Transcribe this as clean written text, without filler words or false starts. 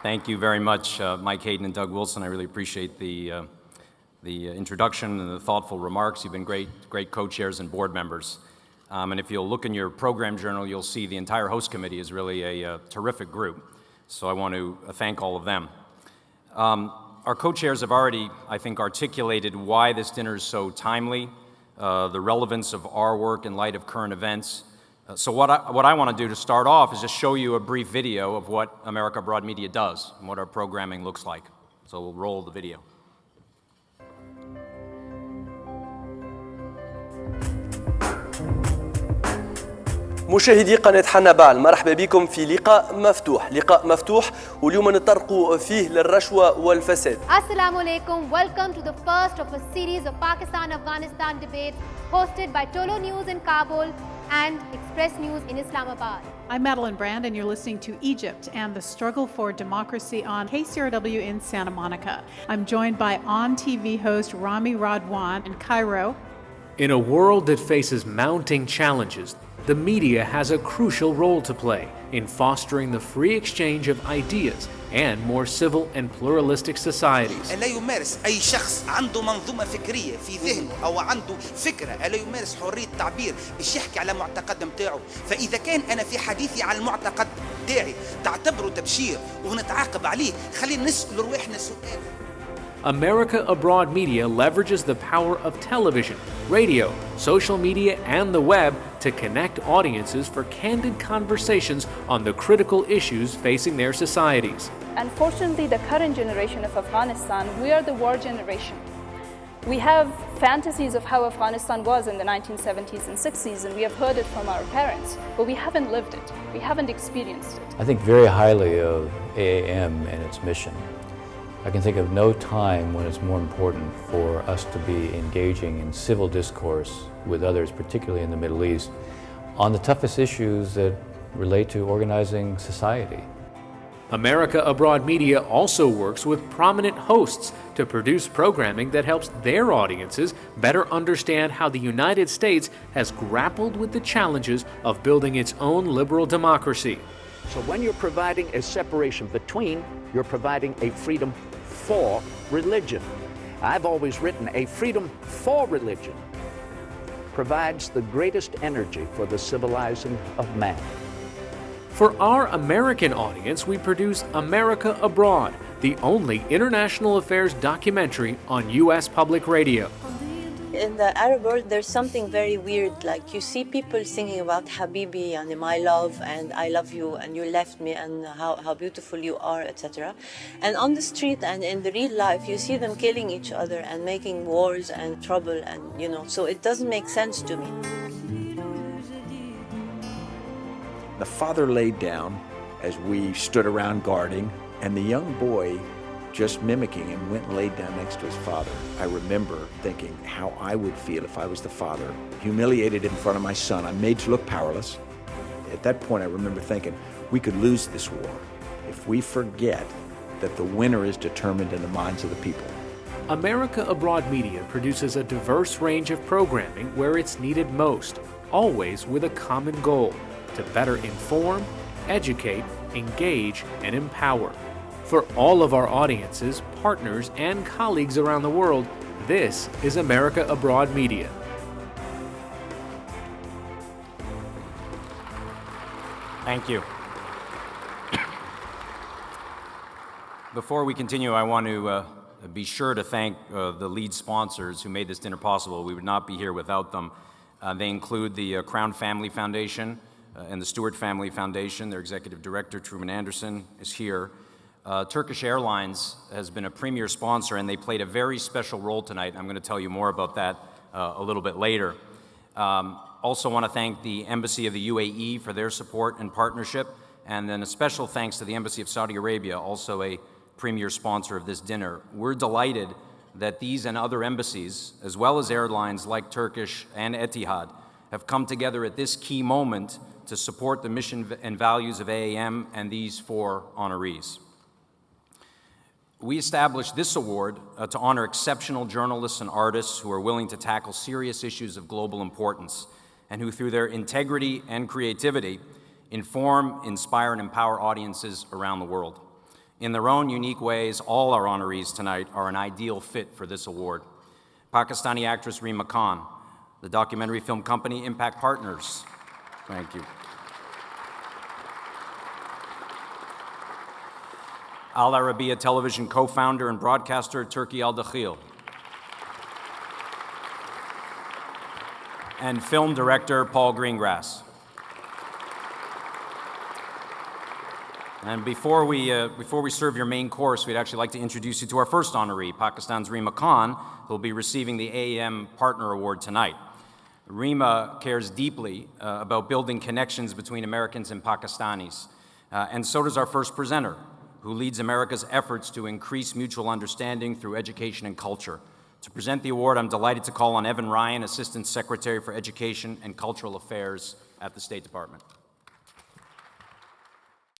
Thank you very much, Mike Hayden and Doug Wilson. I really appreciate the introduction and the thoughtful remarks. You've been great co-chairs and board members. And if you'll look in your program journal, you'll see the entire host committee is really a terrific group. So I want to thank all of them. Our co-chairs have already, I think, articulated why this dinner is so timely, the relevance of our work in light of current events. So what I want to do to start off is just show you a brief video of what America Abroad Media does and what our programming looks like. So we'll roll the video. مشاهدي قناة حنبال، مرحبا بكم في لقاء مفتوح واليوم نطرق فيه للرشوة والفساد. Assalamu alaikum. Welcome to the first of a series of Pakistan-Afghanistan debates hosted by Tolo News in Kabul and Express News in Islamabad. I'm Madeline Brand and you're listening to Egypt and the Struggle for Democracy on KCRW in Santa Monica. I'm joined by on-TV host Rami Radwan in Cairo. In a world that faces mounting challenges, the media has a crucial role to play in fostering the free exchange of ideas and more civil and pluralistic societies. ألا يمارس أي شخص عنده منظومة فكرية في ذهنه أو عنده فكرة، ألا يمارس حرية تعبير باش يحكي على معتقد متاعه، فإذا كان أنا في حديثي عن المعتقد متاعي تعتبره تبشير ونتعاقب عليه، خلينا نسأل رواحنا سؤال. America Abroad Media leverages the power of television, radio, social media, and the web to connect audiences for candid conversations on the critical issues facing their societies. Unfortunately, the current generation of Afghanistan, we are the war generation. We have fantasies of how Afghanistan was in the 1970s and 60s, and we have heard it from our parents, but we haven't lived it. We haven't experienced it. I think very highly of AAM and its mission. I can think of no time when it's more important for us to be engaging in civil discourse with others, particularly in the Middle East, on the toughest issues that relate to organizing society. America Abroad Media also works with prominent hosts to produce programming that helps their audiences better understand how the United States has grappled with the challenges of building its own liberal democracy. So when you're providing a separation between, you're providing a freedom for religion. I've always written a freedom for religion provides the greatest energy for the civilizing of man. For our American audience, we produce America Abroad, the only international affairs documentary on U.S. public radio. In the Arab world, there's something very weird, like you see people singing about Habibi and my love and I love you and you left me and how beautiful you are, etc. And on the street and in the real life, you see them killing each other and making wars and trouble, and so it doesn't make sense to me. The father laid down as we stood around guarding, and the young boy, just mimicking him, went and laid down next to his father. I remember thinking how I would feel if I was the father, humiliated in front of my son. I'm made to look powerless. At that point, I remember thinking, we could lose this war if we forget that the winner is determined in the minds of the people. America Abroad Media produces a diverse range of programming where it's needed most, always with a common goal: to better inform, educate, engage, and empower. For all of our audiences, partners, and colleagues around the world, this is America Abroad Media. Thank you. Before we continue, I want to be sure to thank the lead sponsors who made this dinner possible. We would not be here without them. They include the Crown Family Foundation and the Stewart Family Foundation. Their executive director, Truman Anderson, is here. Turkish Airlines has been a premier sponsor, and they played a very special role tonight. I'm going to tell you more about that a little bit later. Also want to thank the Embassy of the UAE for their support and partnership, and then a special thanks to the Embassy of Saudi Arabia, also a premier sponsor of this dinner. We're delighted that these and other embassies, as well as airlines like Turkish and Etihad, have come together at this key moment to support the mission and values of AAM and these four honorees. We established this award to honor exceptional journalists and artists who are willing to tackle serious issues of global importance and who, through their integrity and creativity, inform, inspire, and empower audiences around the world. In their own unique ways, all our honorees tonight are an ideal fit for this award. Pakistani actress Reema Khan, the documentary film company Impact Partners. Thank you. Al Arabiya Television co-founder and broadcaster Turki Al-Dakhil. And film director Paul Greengrass. And before we serve your main course, we'd actually like to introduce you to our first honoree, Pakistan's Reema Khan, who will be receiving the AAM Partner Award tonight. Reema cares deeply about building connections between Americans and Pakistanis, and so does our first presenter, who leads America's efforts to increase mutual understanding through education and culture. To present the award, I'm delighted to call on Evan Ryan, Assistant Secretary for Education and Cultural Affairs at the State Department.